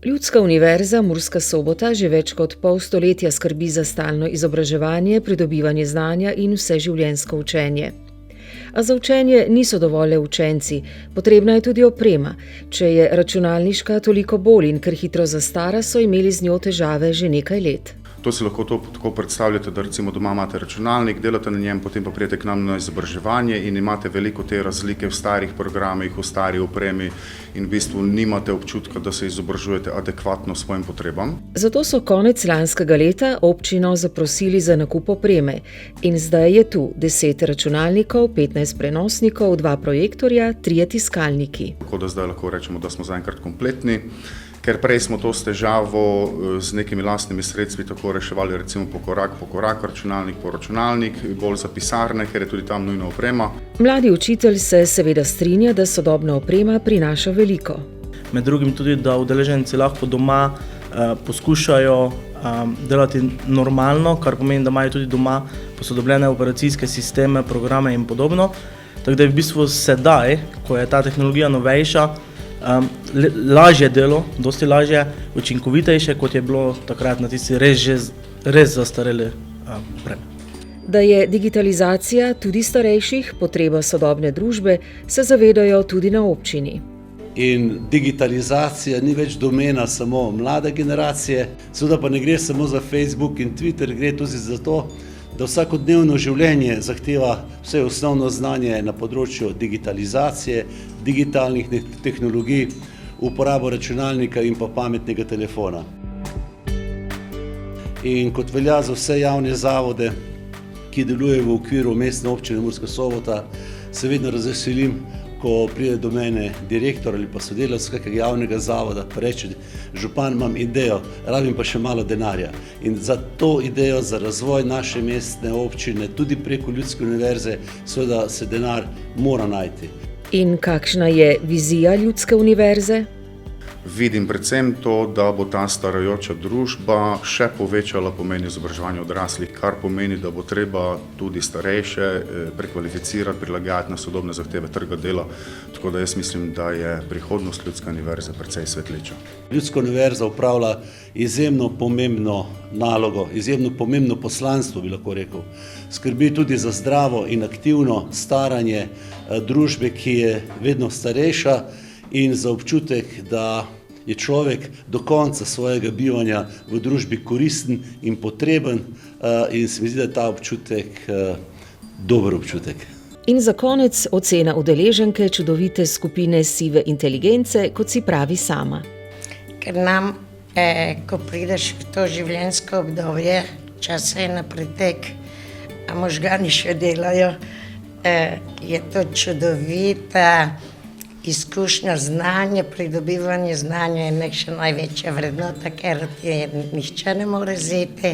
Ljudska univerza Murska Sobota že več kot pol stoletja skrbi za stalno izobraževanje, pridobivanje znanja in vseživljenjsko učenje. A za učenje niso dovolj le učenci, potrebna je tudi oprema. Če je računalniška toliko bolj in ker hitro zastara, so imeli z njo težave že nekaj let. To si lahko tako predstavljate, da recimo doma imate računalnik, delate na njem, potem pa prijete k nam na izobraževanje in imate veliko te razlike v starih programih, v stari opremi in v bistvu nimate občutka, da se izobražujete adekvatno svojim potrebam. Zato so konec lanskega leta občino zaprosili za nakup opreme in zdaj je tu 10 računalnikov, 15 prenosnikov, 2 projektorja, 3 tiskalniki. Tako da zdaj lahko rečemo, da smo zaenkrat kompletni. Ker prej smo to s težavo z nekimi lastnimi sredstvi tako reševali, recimo po korak, računalnik po računalnik, bolj za pisarne, ker je tudi tam nujna oprema. Mladi učitelj se seveda strinja, da sodobna oprema prinaša veliko. Med drugim tudi, da udeleženci lahko doma poskušajo delati normalno, kar pomeni, da imajo tudi doma posodobljene operacijske sisteme, programe in podobno. Tako da je v bistvu sedaj, ko je ta tehnologija novejša, lažje delo, dosti lažje, učinkovitejše, kot je bilo takrat na tisti res zastareli opremi. Da je digitalizacija tudi starejših potreba sodobne družbe, se zavedajo tudi na občini. In digitalizacija ni več domena samo mlade generacije, seveda pa ne gre samo za Facebook in Twitter, gre tudi za to, da vsakodnevno življenje zahteva vse osnovno znanje na področju digitalizacije, digitalnih tehnologij, uporabo računalnika in pa pametnega telefona. In kot velja za vse javne zavode, ki delujejo v okviru Mestne občine Murska Sobota, se vedno razveselim, ko pride do mene direktor ali pa sodelavec kakega javnega zavoda, pa reče: župan, imam idejo, rabim pa še malo denarja. In za to idejo, za razvoj naše mestne občine, tudi preko Ljudske univerze, seveda se denar mora najti. In kakšna je vizija Ljudske univerze? Vidim predvsem to, da bo ta starajoča družba še povečala pomen izobraževanja odraslih, kar pomeni, da bo treba tudi starejše prekvalificirati, prilagajati na sodobne zahteve trga dela. Tako da jaz mislim, da je prihodnost Ljudske univerze precej svetleča. Ljudska univerza upravlja izjemno pomembno nalogo, izjemno pomembno poslanstvo, bi lahko rekel. Skrbi tudi za zdravo in aktivno staranje družbe, ki je vedno starejša, in za občutek, da je človek do konca svojega bivanja v družbi koristen in potreben, in se mi zdi, da je ta občutek dober občutek. In za konec ocena udeleženke čudovite skupine Sive inteligence, kot si pravi sama. Ker nam, ko prideš v to življenjsko obdobje, čas je na pretek, a možgani še delajo, je to čudovita izkušnja, znanje, pridobivanje znanja je nekša največja vrednota, ker ti je nihče ne more vzeti.